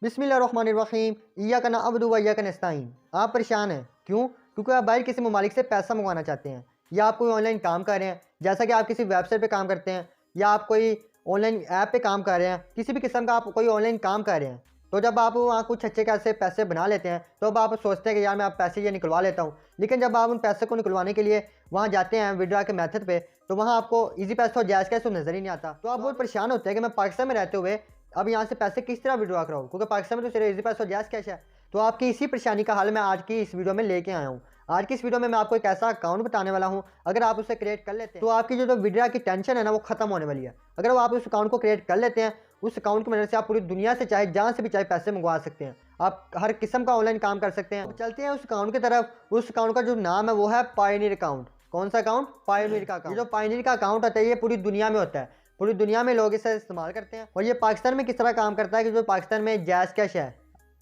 बिस्मिल्लाहिर्रहमानिर्रहीम इय्याका नअबुदु व इय्याका नस्तईन। आप परेशान हैं क्यों? क्योंकि आप बाहर किसी ममालिक से पैसा मंगवाना चाहते हैं या आप कोई ऑनलाइन काम कर रहे हैं, जैसा कि आप किसी वेबसाइट पे काम करते हैं या आप कोई ऑनलाइन ऐप पे काम कर रहे हैं, किसी भी किस्म का आप कोई ऑनलाइन काम कर रहे हैं। तो जब आप वहाँ कुछ अच्छे खासे पैसे बना लेते हैं तो अब आप सोचते हैं कि यार मैं आप पैसे ये निकलवा लेता हूँ, लेकिन जब आप उन पैसे को निकलवाने के लिए वहाँ जाते हैं विड्रा के मेथड पे, तो वहाँ आपको ईजी पैसा और जायज़ कैसे नज़र ही नहीं आता। तो आप बहुत परेशान होते हैं कि मैं पाकिस्तान में रहते हुए अब यहाँ से पैसे किस तरह विड्रॉ कराऊँ, क्योंकि पाकिस्तान में तो सिर्फ ईजी पैसा और जायज़ कैश है। तो आपकी इसी परेशानी का हल मैं आज की इस वीडियो में लेके आया हूँ। आज की इस वीडियो में मैं आपको एक ऐसा अकाउंट बताने वाला हूँ, अगर आप उसे क्रिएट कर लेते हैं तो आपकी जो विड्रा की टेंशन है ना, वो खत्म होने वाली है। अगर आप उस अकाउंट को क्रिएट कर लेते हैं, उस अकाउंट की मदद से आप पूरी दुनिया से चाहे जहाँ से भी चाहे पैसे मंगवा सकते हैं। आप हर किस्म का ऑनलाइन काम कर सकते हैं। तो चलते हैं उस अकाउंट की तरफ। उस अकाउंट का जो नाम है वो है पायोनियर अकाउंट। कौन सा अकाउंट? पायोनियर का अकाउंट। ये जो पायोनियर का अकाउंट होता है ये पूरी दुनिया में होता है, पूरी दुनिया में लोग इसे इस्तेमाल करते हैं। और ये पाकिस्तान में किस तरह काम करता है कि जो पाकिस्तान में जायज़ कैश है,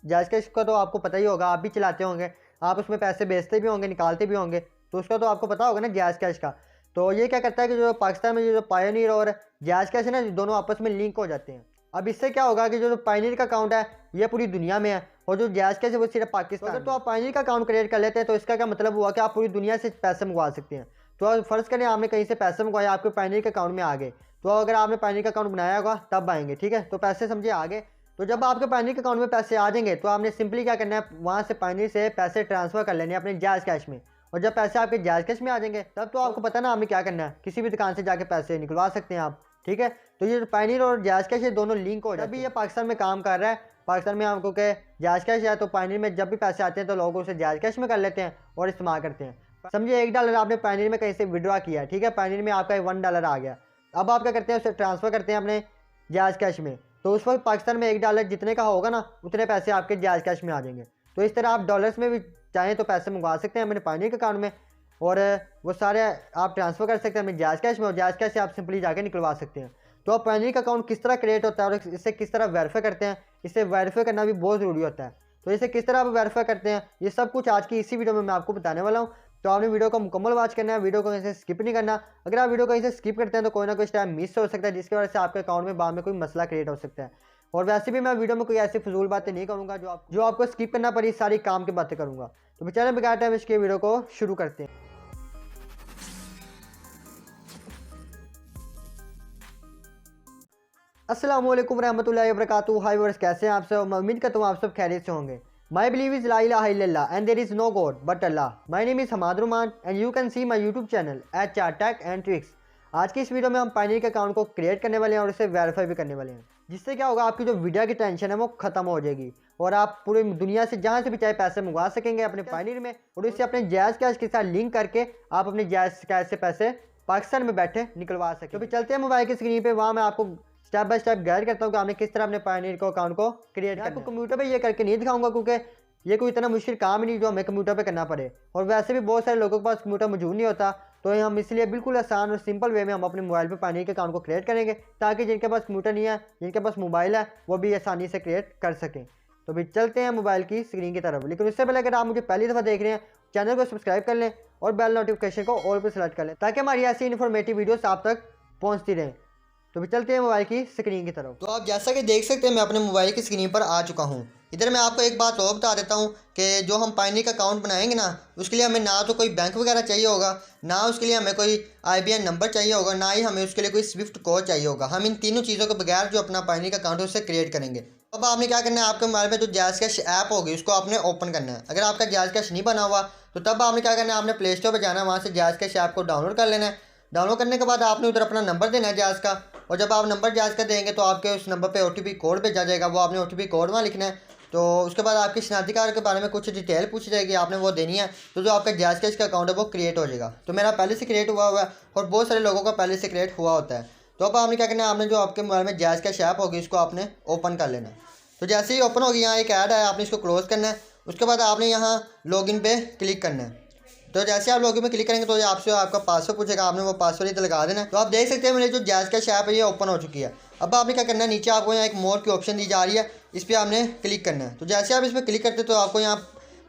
जायज़ कैश का तो आपको पता ही होगा, आप भी चलाते होंगे, आप उसमें पैसे भेजते भी होंगे, निकालते भी होंगे, तो उसका तो आपको पता होगा ना जायज़ कैश का। तो ये क्या करता है कि जो पाकिस्तान में जो पायोनियर और जायज़ कैश है ना, दोनों आपस में लिंक हो जाते हैं। अब इससे क्या होगा कि जो पायोनियर का अकाउंट है ये पूरी दुनिया में है और जो जायज़ कैश है वो सिर्फ पाकिस्तान। अगर तो आप पायोनियर का अकाउंट क्रिएट कर लेते हैं तो इसका क्या मतलब हुआ कि आप पूरी दुनिया से पैसे मंगवा सकते हैं। तो फ़र्ज़ करें आपने कहीं से पैसे मंगवाए, आपके पायोनियर के अकाउंट में आ गए, तो अगर आपने पायोनियर का अकाउंट बनाया होगा तब आएंगे, ठीक है। तो पैसे समझे आ गए। तो जब आपके पायोनियर के अकाउंट में पैसे आ जाएंगे तो आपने सिंपली क्या करना है, वहाँ से पायोनियर से पैसे ट्रांसफ़र कर लेने अपने जायज़ कैश में। और जब पैसे आपके जायज़ कैश में आ जाएंगे तब तो आपको पता ना आपने क्या करना है, किसी भी दुकान से जाके पैसे निकलवा सकते हैं आप, ठीक है। तो ये पायोनियर और जायज़ कैश ये दोनों लिंक हो जाते हैं। अभी ये पाकिस्तान में काम कर रहा है, पाकिस्तान में आपको क्या जायज़ कैश है, तो पायोनियर में जब भी पैसे आते हैं तो लोग उसे जायज़ कैश में कर लेते हैं और इस्तेमाल करते हैं। समझिए $1 आपने पायोनियर में कहीं से विड्रॉ किया, ठीक है, पायोनियर में आपका $1 आ गया। अब आप क्या करते हैं, उसे ट्रांसफ़र करते हैं अपने जायज़ कैश में। तो उस वक्त पाकिस्तान में $1 जितने का होगा ना, उतने पैसे आपके जायज़ कैश में आ जाएंगे। तो इस तरह आप डॉलर्स में भी चाहें तो पैसे मंगवा सकते हैं अपने पायोनियर के अकाउंट में, और वो सारे आप ट्रांसफ़र कर सकते हैं अपने जायज़ कैश में, और जायज़ कैश से आप सिंपली जाके निकलवा सकते हैं। तो आप पायोनियर का अकाउंट किस तरह क्रिएट होता है और इसे किस तरह वेरीफाई करते हैं, इसे वेरीफाई करना भी बहुत ज़रूरी होता है। तो इसे किस तरह आप वेरीफाई करते हैं, ये सब कुछ आज की इसी वीडियो में मैं आपको बताने वाला हूँ। तो आपने वीडियो को मुकम्मल वॉच करना है, वीडियो को कहीं से स्किप नहीं करना। अगर आप वीडियो कहीं से स्किप करते हैं तो कोई ना कोई टाइम मिस हो सकता है, जिसकी वजह से आपके अकाउंट में बाद में कोई मसला क्रिएट हो सकता है। और वैसे भी मैं वीडियो में कोई ऐसी फजूल बातें नहीं करूँगा जो आपको स्किप करना पड़ी, सारी काम की बातें करूँगा। तो चलिए बगैर टाइम इसके वीडियो को शुरू करते हैं। अस्सलामु अलैकुम रहमतुल्लाहि व बरकातुहू। हाय व्यूअर्स, कैसे हैं आप सब? मैं उम्मीद करता हूँ आप सब खैरियत से होंगे। माई बिलीव इज़ ला इलाहा इल्लल्लाह and there is no god but Allah. My name is Hamad Ruman and you can see my YouTube channel HR tech and tricks. आज की इस वीडियो में हम पायोनियर के अकाउंट को क्रिएट करने वाले हैं और इसे वेरीफाई भी करने वाले हैं, जिससे क्या होगा, आपकी जो वीडियो की टेंशन है वो खत्म हो जाएगी और आप पूरी दुनिया से जहाँ से भी चाहे पैसे मंगवा सकेंगे अपने पायोनियर में, और इसे अपने जायज़ कैश के साथ लिंक करके आप अपने जायज़ कैश से पैसे पाकिस्तान में बैठे निकलवा सकें। तो भी चलते हैं मोबाइल की स्क्रीन पे, वहाँ मैं आपको स्टेप बाय स्टेप गाइड करता हूँ कि आपने किस तरह अपने पायोनियर को अकाउंट को क्रिएट करना है। आपको कंप्यूटर पे ये करके नहीं दिखाऊंगा क्योंकि ये कोई इतना मुश्किल काम ही नहीं जो हमें कंप्यूटर पे करना पड़े, और वैसे भी बहुत सारे लोगों के पास कंप्यूटर मौजूद नहीं होता। तो हम इसलिए बिल्कुल आसान और सिंपल वे में हम अपने मोबाइल पे पायोनियर के अकाउंट को क्रिएट करेंगे, ताकि जिनके पास कंप्यूटर नहीं है, जिनके पास मोबाइल है, वो भी आसानी से क्रिएट कर सकें। तो भी चलते हैं मोबाइल की स्क्रीन की तरफ। लेकिन उससे पहले अगर आप मुझे पहली दफ़ा देख रहे हैं, चैनल को सब्सक्राइब कर लें और बेल नोटिफिकेशन को ऑल पर सेलेक्ट कर लें, ताकि हमारी ऐसी इन्फॉर्मेटिव वीडियोस आप तक पहुंचती रहें। तो भी चलते हैं मोबाइल की स्क्रीन की तरफ। तो आप जैसा कि देख सकते हैं मैं अपने मोबाइल की स्क्रीन पर आ चुका हूँ। इधर मैं आपको एक बात और बता देता हूँ कि जो हम पायोनियर का अकाउंट बनाएंगे ना, उसके लिए हमें ना तो कोई बैंक वगैरह चाहिए होगा, ना उसके लिए हमें कोई IBAN नंबर चाहिए होगा, ना ही हमें उसके लिए कोई स्विफ्ट कोड चाहिए होगा। हम इन तीनों चीज़ों के बगैर जो अपना पायोनियर का अकाउंट है उससे क्रिएट करेंगे। अब आपने क्या करना है, आपके मोबाइल में जो जायज़ कैश ऐप होगी उसको आपने ओपन करना है। अगर आपका जायज़ कैश नहीं बना हुआ तो तब आपने क्या करना है, आपने प्ले स्टोर पर जाना है, वहाँ से जायज़ कैश ऐप को डाउनलोड कर लेना है। डाउनलोड करने के बाद आपने उधर अपना नंबर देना है जायज़ का, और जब आप नंबर जायज़ का देंगे तो आपके उस नंबर पे OTP कोड भेजा जाएगा, वो आपने OTP कोड वहाँ लिखना है। तो उसके बाद आपकी शनाख्ती कार्ड के बारे में कुछ डिटेल पूछी जाएगी, आपने वो देनी है। तो जो आपका जायज़ कैश का अकाउंट है वो क्रिएट हो जाएगा। तो मेरा पहले से क्रिएट हुआ है और बहुत सारे लोगों का पहले से क्रिएट हुआ होता है। तो अब आपने क्या करना है, आपने जो आपके मोबाइल में जायज़ कैश ऐप होगी उसको आपने ओपन कर लेना है। तो जैसे ही ओपन होगी, यहाँ एक ऐड है, आपने इसको क्लोज़ करना है। उसके बाद आपने यहाँ लॉगिन पे क्लिक करना है। तो जैसे आप लॉगिन में क्लिक करेंगे तो आपसे आपका पासवर्ड पूछेगा, आपने वो पासवर्ड इधर लगा देना है। तो आप देख सकते हैं मेरी जो जायज़ कैश ऐप है ये ओपन हो चुकी है। अब आपने क्या करना है, नीचे आपको यहाँ एक मोर की ऑप्शन दी जा रही है, इस पर आपने क्लिक करना है। तो जैसे आप इस पर क्लिक करते हैं तो आपको यहाँ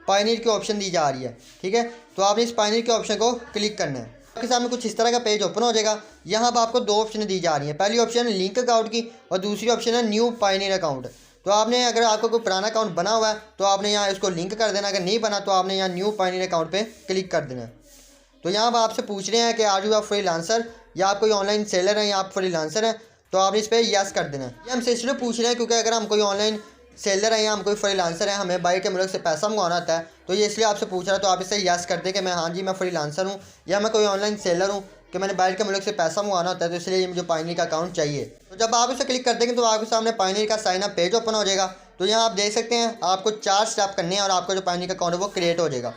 पायोनियर की ऑप्शन दी जा रही है, ठीक है। तो आपने इस पायोनियर के ऑप्शन को क्लिक करना है। आपके सामने कुछ इस तरह का पेज ओपन हो जाएगा। यहाँ अब आपको दो ऑप्शन दी जा रही हैं, पहली ऑप्शन है लिंक अकाउंट की और दूसरी ऑप्शन है न्यू पायोनियर अकाउंट। तो आपने अगर आपका कोई पुराना अकाउंट बना हुआ है तो आपने यहाँ इसको लिंक कर देना, अगर नहीं बना तो आपने यहाँ न्यू पायनियर अकाउंट पे क्लिक कर देना। तो यहाँ पर आपसे पूछ रहे हैं कि आर यू आप फ्रीलांसर या आप कोई ऑनलाइन सेलर हैं या आप फ्रीलांसर हैं, तो आपने इस पर यस कर देना है। ये हमसे इसलिए पूछ रहे हैं क्योंकि अगर हम कोई ऑनलाइन सेलर है या हम कोई फ्रीलांसर है, हमें बाहर के मुल्क से पैसा मंगवाना होता है, तो ये इसलिए आपसे पूछ रहा है। तो आप इससे यस कर दें कि मैं हाँ जी मैं फ्रीलांसर हूँ या मैं कोई ऑनलाइन सेलर हूँ कि मैंने बाहर के मुल्क से पैसा मंगवाना होता है, तो इसलिए मुझे पायनियर का अकाउंट चाहिए। तो जब आप इसे क्लिक कर देंगे तो आपके सामने पायनियर का साइन अप पेज ओपन हो जाएगा। तो यहाँ आप देख सकते हैं आपको 4 स्टेप करने हैं और आपका जो पायनियर का अकाउंट है वो क्रिएट हो जाएगा।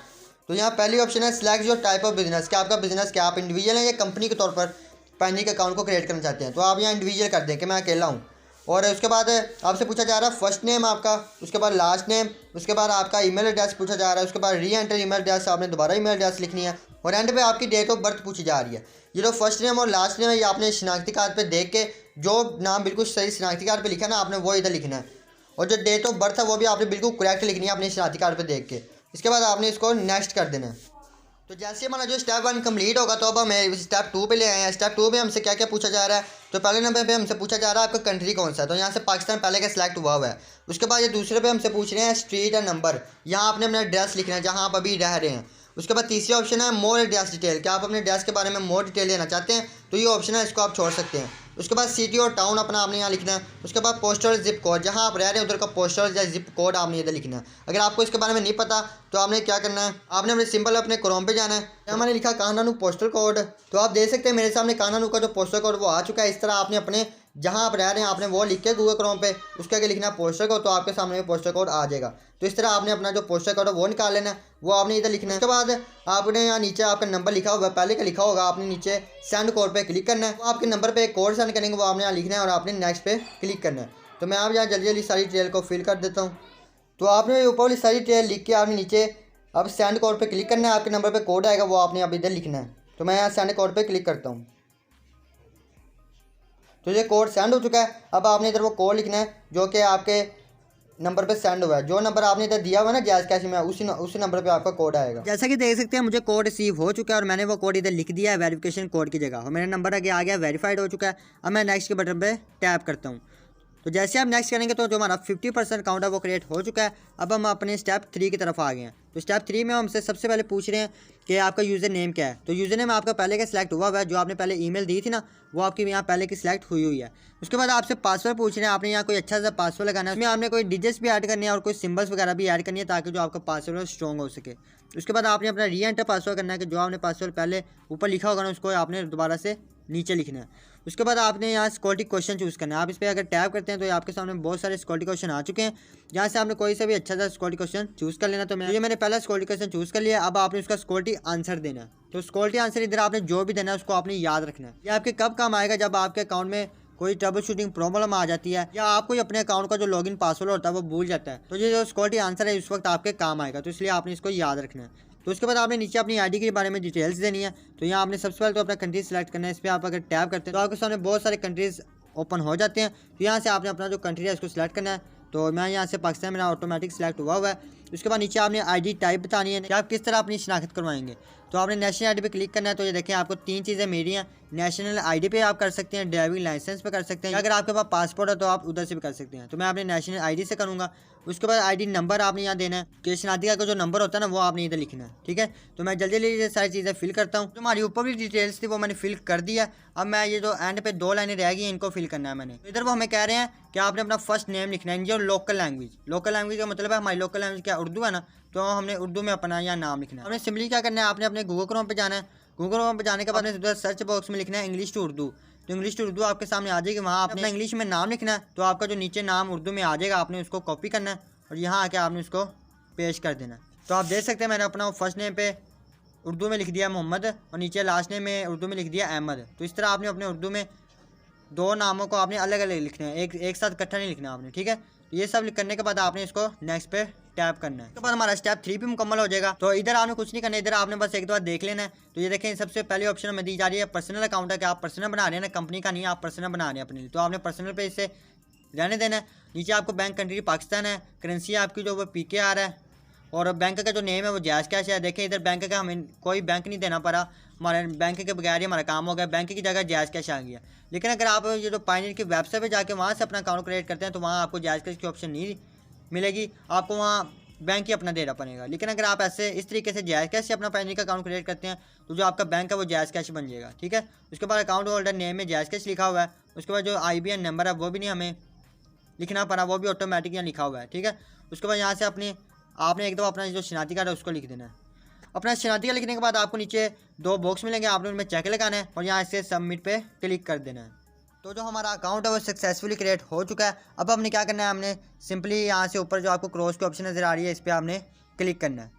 तो यहाँ पहली ऑप्शन है select your type of business, कि आपका बिजनेस क्या, आप इंडिविजुअल हैं या कंपनी के तौर पर पायनियर के अकाउंट को क्रिएट करना चाहते हैं। तो आप यहाँ इंडिविजुअल कर दें कि मैं अकेला हूँ। और उसके बाद आपसे पूछा जा रहा है फर्स्ट नेम आपका, उसके बाद लास्ट नेम, उसके बाद आपका ईमेल एड्रेस पूछा जा रहा है, उसके बाद री एंटर ईमेल एड्रेस, आपने दोबारा ईमेल एड्रेस लिखनी है, और एंड पे आपकी डेट ऑफ बर्थ पूछी जा रही है। ये जो फर्स्ट नेम और लास्ट नेम है ये आपने शनाख्ती कार्ड पे देख के जो नाम बिल्कुल सही शनाख्ती कार्ड पे लिखा है ना आपने वो इधर लिखना है, और जो डेट ऑफ बर्थ है वो भी आपने बिल्कुल करेक्ट लिखनी है अपने शनाख्ती कार्ड पे देख के। इसके बाद आपने इसको नेक्स्ट कर देना है। तो जैसे हमारा जो स्टेप 1 कंप्लीट होगा तो अब हमें स्टेप 2 पे ले आए हैं। स्टेप 2 में हमसे क्या क्या पूछा जा रहा है, तो पहले नंबर पे हमसे पूछा जा रहा है आपका कंट्री कौन सा है, तो यहाँ से पाकिस्तान पहले का सिलेक्ट हुआ है। उसके बाद ये दूसरे पे हमसे पूछ रहे हैं स्ट्रीट एंड नंबर, यहाँ आपने अपना एड्रेस लिखना है जहाँ आप अभी रह रहे हैं। उसके बाद तीसरी ऑप्शन है मोर एड्रेस डिटेल, क्या आप अपने एड्रेस के बारे में मोर डिटेल लेना चाहते हैं, तो ये ऑप्शन है, इसको आप छोड़ सकते हैं। उसके बाद सिटी और टाउन अपना आपने यहाँ लिखना है। उसके बाद पोस्टल जिप कोड, जहाँ आप रह रहे हैं उधर का पोस्टल या जिप कोड आपने इधर लिखना है। अगर आपको इसके बारे में नहीं पता तो आपने क्या करना है, आपने अपने सिंपल अपने क्रोम पे जाना है, यहाँ मैंने लिखा कानानू पोस्टल कोड। तो आप देख सकते हैं मेरे सामने कानानू का जो पोस्टल कोड वो आ चुका है। इस तरह आपने अपने जहाँ आप रह रहे हैं आपने वो लिख के गूगल क्रोम पे उसके आगे लिखना है पोस्टल कोड, तो आपके सामने पोस्टल कोड आ जाएगा। तो इस तरह आपने अपना जो पोस्टल कोड है वो निकाल लेना है, वो आपने इधर लिखना है। उसके बाद आपने यहाँ नीचे आपका नंबर लिखा हुआ है, पहले का लिखा होगा, आपने नीचे सेंड कोड पे क्लिक करना है। वो आपके नंबर पे एक कोड सेंड करेंगे, वो आपने यहाँ लिखना है और आपने नेक्स्ट पे क्लिक करना है। तो मैं आप यहाँ जल्दी जल्दी सारी डिटेल को फिल कर देता हूँ। तो आपने ऊपर वाली सारी डिटेल लिख के आपने नीचे अब सेंड कोड पे क्लिक करना है, आपके नंबर पे कोड आएगा वो आपने अब इधर लिखना है। तो मैं यहाँ सेंड कोड पे क्लिक करता हूँ, तो ये कोड सेंड हो चुका है। अब आपने इधर वो कोड लिखना है जो कि आपके नंबर पे सेंड हुआ है, जो नंबर आपने इधर दिया हुआ है ना जैज़ कैश में, उसी नंबर पे आपका कोड आएगा। जैसा कि देख सकते हैं मुझे कोड रिसीव हो चुका है और मैंने वो कोड इधर लिख दिया है वेरिफिकेशन कोड की जगह, और मेरा नंबर आगे आ गया, वेरीफाइड हो चुका है। अब मैं नेक्स्ट के बटन पे टैप करता हूँ। तो जैसे आप नेक्स्ट करेंगे तो जो हमारा 50% अकाउंट है वो क्रिएट हो चुका है। अब हम अपने स्टेप 3 की तरफ आ गए हैं। तो स्टेप 3 में हमसे सबसे पहले पूछ रहे हैं कि आपका यूज़र नेम क्या है। तो यूज़र नेम आपका पहले का सिलेक्ट हुआ है, जो आपने पहले ईमेल दी थी ना वो आपकी यहाँ पहले की सिलेक्ट हुई है। उसके बाद आपसे पासवर्ड पूछ रहे हैं, आपने यहाँ कोई अच्छा सा पासवर्ड लगाना है, उसमें आपने कोई डिजिट्स भी ऐड करनी है और कोई सिंबल्स वगैरह भी ऐड करनी है ताकि जो आपका पासवर्ड स्ट्रॉन्ग हो सके। उसके बाद आपने अपना री एंटर पासवर्ड करना है कि जो आपने पासवर्ड पहले ऊपर लिखा होगा ना उसको आपने दोबारा से नीचे लिखना है। उसके बाद आपने यहाँ सिक्योरिटी क्वेश्चन चूज़ करना है। आप इस पर अगर टैप करते हैं तो आपके सामने बहुत सारे सिक्योरिटी क्वेश्चन आ चुके हैं, जहाँ से आपने कोई सा भी अच्छा सा सिक्योरिटी क्वेश्चन चूज़ कर लेना। तो मैंने पहला सिक्योरिटी क्वेश्चन चूज़ कर लिया। अब आपने उसका सिक्योरिटी आंसर देना है। तो सिक्योरिटी आंसर इधर आपने जो भी देना है उसको आपने याद रखना है। ये आपके कब काम आएगा, जब आपके अकाउंट में कोई ट्रबल शूटिंग प्रॉब्लम आ जाती है या आप कोई अपने अकाउंट का जो लॉगिन पासवर्ड होता है वो भूल जाता है, तो ये जो सिक्योरिटी आंसर है उस वक्त आपके काम आएगा। तो इसलिए आपने इसको याद रखना है। तो उसके बाद आपने नीचे अपनी आईडी के बारे में डिटेल्स देनी है। तो यहाँ आपने सबसे पहले तो अपना कंट्री सेलेक्ट करना है। इस पर आप अगर टैप करते हैं तो आपके सामने बहुत सारे कंट्रीज ओपन हो जाते हैं। तो यहाँ से आपने अपना जो कंट्री है उसको सिलेक्ट करना है। तो मैं यहाँ से पाकिस्तान मेरा ऑटोमेटिक सिलेक्ट हुआ है। उसके बाद नीचे आपने आईडी टाइप बतानी है कि आप किस तरह अपनी शनाख्त करवाएंगे। तो आपने नेशनल आईडी पे क्लिक करना है। तो ये देखें आपको 3 चीज़ें मिली हैं। नेशनल आईडी पे आप कर सकते हैं, ड्राइविंग लाइसेंस पे कर सकते हैं, अगर आपके पास पासपोर्ट है तो आप उधर से भी कर सकते हैं। तो मैं अपने नेशनल आईडी से करूँगा। उसके बाद आईडी नंबर आपने यहाँ देना है कि शनाख्ती का जो नंबर होता है ना वो आपने इधर लिखना है, ठीक है। तो मैं जल्दी जल्दी सारी चीज़ें फिल करता हूँ। तो हमारी ऊपर भी डिटेल्स थी वो मैंने फिल कर दिया। अब मैं ये जो एंड पे 2 लाइनें रह गई इनको फिल करना है मैंने। तो इधर वो हमें कह रहे हैं कि आपने अपना फर्स्ट नेम लिखना है in your local language. Local language का मतलब है हमारी लोकल लैंग्वेज क्या उर्दू है ना, तो हमने उर्दू में अपना यहाँ नाम लिखना है। हमने सिंपली क्या करना है, आपने अपने गूगल क्रोम पे जाना है। गूगल क्रोम पे जाने के बाद आपने सर्च बॉक्स में लिखना है इंग्लिश टू उर्दू। तो इंग्लिश टू उर्दू आपके सामने आ जाएगी, वहाँ आपने इंग्लिश में नाम लिखना है। तो आपका जो नीचे नाम उर्दू में आ जाएगा, आपने उसको कॉपी करना है और यहाँ आके आपने उसको पेश कर देना। तो आप देख सकते हैं मैंने अपना फर्स्ट नेम पे उर्दू में लिख दिया मोहम्मद और नीचे लास्ट नेम में उर्दू में लिख दिया अहमद। तो इस तरह आपने अपने उर्दू में 2 नामों को आपने अलग अलग लिखना है, एक साथ इकट्ठा नहीं लिखना आपने, ठीक है। ये सब करने के बाद आपने इसको नेक्स्ट पे टैप करना है। उसके बाद हमारा स्टेप 3 भी मुकम्मल हो जाएगा। तो इधर आपने कुछ नहीं करना, इधर आपने बस एक बार देख लेना है। तो ये देखें सबसे पहली ऑप्शन में दी जा रही है पर्सनल अकाउंट है कि आप पर्सनल बना रहे हैं ना, कंपनी का नहीं, आप पर्सनल बना रहे हैं अपने लिए। तो आपने पर्सनल पे इसे रहने देना है। नीचे आपको बैंक कंट्री पाकिस्तान है, करेंसी आपकी जो वो PKR है। और बैंक का जो नेम है वो जैज़ कैश है। देखें इधर बैंक का हमें कोई बैंक नहीं देना पड़ा, हमारे बैंक के बगैर ही हमारा काम हो गया, बैंक की जगह जैज़ कैश आ गया। लेकिन अगर आप ये जो पायनियर की वेबसाइट पे जाके वहाँ से अपना अकाउंट क्रिएट करते हैं तो वहाँ आपको जैज़ कैश की ऑप्शन नहीं मिलेगी, आपको वहाँ बैंक ही अपना देना पड़ेगा। लेकिन अगर आप ऐसे इस तरीके से जैज़ कैश से अपना पायनियर का अकाउंट क्रिएट करते हैं तो जो आपका बैंक है वो जैज़ कैश बन जाएगा, ठीक है। उसके बाद अकाउंट होल्डर नेम में जैज़ कैश लिखा हुआ है। उसके बाद जो IBAN नंबर है वो भी नहीं हमें लिखना पड़ा, वो भी ऑटोमेटिक यहाँ लिखा हुआ है, ठीक है। उसके बाद यहाँ से आपने एक दो अपना जो शनाख्ती कार्ड है उसको लिख देना है। अपना शनाख्ती कार्ड लिखने के बाद आपको नीचे 2 बॉक्स मिलेंगे, आपने उनमें चेक लगाना है और यहाँ से सबमिट पे क्लिक कर देना है। तो जो हमारा अकाउंट है वो सक्सेसफुली क्रिएट हो चुका है। अब हमने क्या करना है, हमने सिंपली यहाँ से ऊपर जो आपको क्रॉस की ऑप्शन नज़र आ रही है इस पर आपने क्लिक करना है,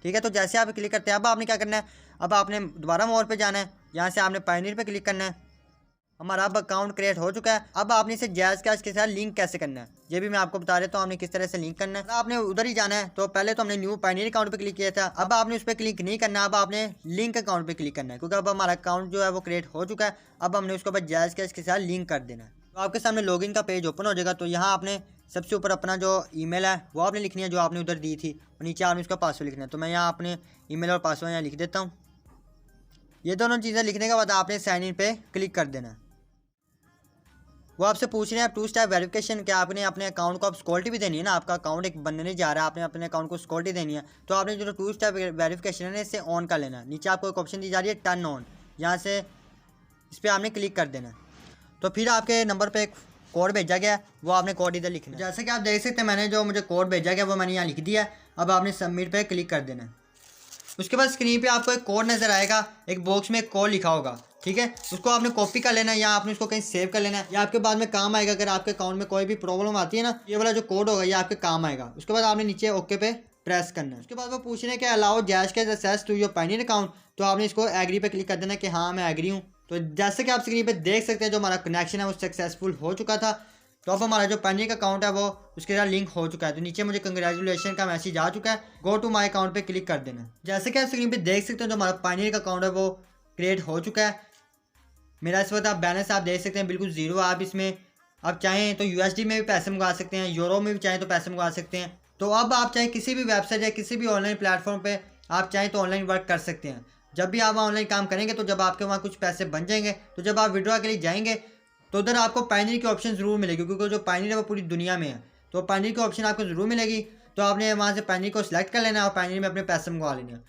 ठीक है। तो जैसे आप क्लिक करते हैं अब आपने क्या करना है, अब आपने दोबारा मोर पे जाना है, यहाँ से आपने पायनियर पे क्लिक करना है। हमारा अब अकाउंट क्रिएट हो चुका है। अब आपने इसे जैज़ कैश के साथ लिंक कैसे करना है ये भी मैं आपको बता देता हूँ, हमने किस तरह से लिंक करना है। आपने उधर ही जाना है, तो पहले तो हमने न्यू पायनियर अकाउंट पे क्लिक किया था, अब आपने उस पर क्लिक नहीं करना, अब आपने लिंक अकाउंट पे क्लिक करना है, क्योंकि अब हमारा अकाउंट जो है वो क्रिएट हो चुका है। अब हमने उसको बस जैज़ कैश के साथ लिंक कर देना है। तो आपके सामने लॉगिन का पेज ओपन हो जाएगा। तो यहाँ आपने सबसे ऊपर अपना जो ईमेल है वो आपने लिखनी है जो आपने उधर दी थी, और नीचे आपने उसका पासवर्ड लिखना है। तो मैं यहाँ अपने ईमेल और पासवर्ड यहाँ लिख देता हूँ। ये दोनों चीज़ें लिखने के बाद आपने साइन इन पे क्लिक कर देना है। वो आपसे पूछ रहे हैं 2 स्टेप वेरिफिकेशन, क्या आपने अपने अकाउंट को आप सिक्योरिटी भी देनी है ना, आपका अकाउंट एक बनने जा रहा है, आपने अपने अकाउंट को सिक्योरिटी देनी है। तो आपने जो 2 स्टेप वेरिफिकेशन है इसे ऑन कर लेना है। नीचे आपको एक ऑप्शन दी जा रही है टर्न ऑन, यहाँ से इस पर आपने क्लिक कर देना है। तो फिर आपके नंबर पे एक कोड भेजा गया है, वो आपने कोड इधर लिखना है। जैसे कि आप देख सकते हैं मैंने जो मुझे कोड भेजा गया वो मैंने यहाँ लिख दिया है। अब आपने सबमिट पे क्लिक कर देना है। उसके बाद स्क्रीन पे आपको एक कोड नज़र आएगा, एक बॉक्स में एक कोड लिखा होगा, ठीक है। उसको आपने कॉपी कर लेना है या आपने उसको कहीं सेव कर लेना है, या आपके बाद में काम आएगा। अगर आपके अकाउंट में कोई भी प्रॉब्लम आती है ना, ये वाला जो कोड होगा ये आपके काम आएगा। उसके बाद आपने नीचे ओके पे प्रेस करना है। उसके बाद वो पूछ रहे हैं कि allow Jazz Cash access to your Payoneer account, तो आपने इसको एग्री पे क्लिक कर देना कि हाँ मैं एग्री हूँ। तो जैसे कि आप स्क्रीन पे देख सकते हैं जो हमारा कनेक्शन है वो सक्सेसफुल हो चुका था। तो अब हमारा जो पायनियर का अकाउंट है वो उसके साथ लिंक हो चुका है। तो नीचे मुझे कंग्रेचुलेशन का मैसेज आ चुका है, गो टू माय अकाउंट पे क्लिक कर देना। जैसे कि आप स्क्रीन पे देख सकते हैं जो हमारा पायनियर का अकाउंट है वो क्रिएट हो चुका है। मेरा इस वक्त आप बैलेंस आप देख सकते हैं बिल्कुल ज़ीरो। आप इसमें आप चाहें तो USD में भी पैसे मंगवा सकते हैं, यूरो में भी चाहें तो पैसे मंगवा सकते हैं। तो अब आप चाहे किसी भी वेबसाइट या किसी भी ऑनलाइन प्लेटफॉर्म पे आप चाहें तो ऑनलाइन वर्क कर सकते हैं। जब भी आप ऑनलाइन काम करेंगे तो जब आपके वहाँ कुछ पैसे बन जाएंगे तो जब आप विड्रॉ के लिए जाएंगे तो उधर आपको पायनियर की ऑप्शन ज़रूर मिलेगी, क्योंकि जो पायनियर है वो पूरी दुनिया में है। तो पायनियर की ऑप्शन आपको ज़रूर मिलेगी। तो आपने वहाँ से पायनियर को सिलेक्ट कर लेना है और पायनियर में अपने पैसे मंगवा लेने हैं।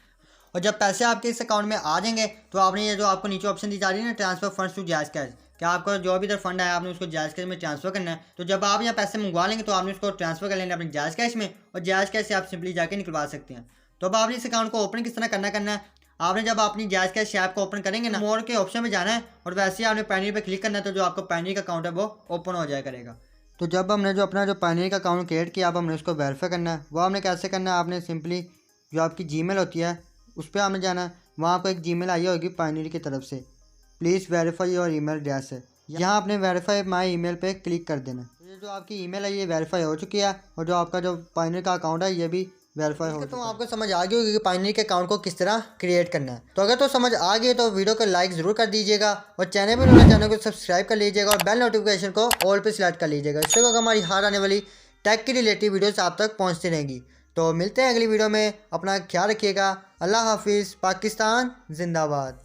और जब पैसे आपके इस अकाउंट में आ जाएंगे तो आपने ये जो आपको नीचे ऑप्शन दी जा रही है ना transfer funds to Jazz Cash, क्या आपका जो भी इधर फंड आया आपने उसको जैज़ कैश में ट्रांसफर करना है। तो जब आप यहाँ पैसे मंगवा लेंगे तो आपने उसको ट्रांसफर कर लेना अपने जैज़ कैश में, और जैज़ कैश से आप सिंपली जाके निकलवा सकते हैं। तो अब आपने इस अकाउंट को ओपन किस तरह करना है, आपने जब अपनी जैज़ कैश ऐप को ओपन करेंगे ना, मोर के ऑप्शन में जाना है और वैसे ही आपने पायनियर पे क्लिक करना है। तो जो आपको पायनियर का अकाउंट है वो ओपन हो जाया करेगा। तो जब हमने जो अपना जो पायनियर का अकाउंट क्रिएट किया अब हमने उसको वेरीफाई करना है। वो हमने कैसे करना है, आपने सिंपली जो आपकी जीमेल होती है उस पर आपने जाना है। वहाँ आपको एक जीमेल आई होगी पायनियर की तरफ से, please verify your email address है, यहाँ आपने वेरीफाई माई ईमेल पे क्लिक कर देना। ये जो आपकी ईमेल है ये वेरीफाई हो चुकी है और जो आपका जो पायनियर का अकाउंट है ये भी वेरीफाई हो चुका है। तो आपको समझ आ गई होगी कि पायनियर के अकाउंट को किस तरह क्रिएट करना है। तो अगर तो समझ आ गई तो वीडियो को लाइक ज़रूर कर दीजिएगा और चैनल पर नया चैनल को सब्सक्राइब कर लीजिएगा और बेल नोटिफिकेशन को ऑल पे सिलेक्ट कर लीजिएगा। इससे होगा हमारी हर आने वाली टेक की रिलेटेड वीडियोस आप तक पहुंचती रहेंगी। तो मिलते हैं अगली वीडियो में, अपना ख्याल रखिएगा। अल्लाह हाफिज़। पाकिस्तान जिंदाबाद।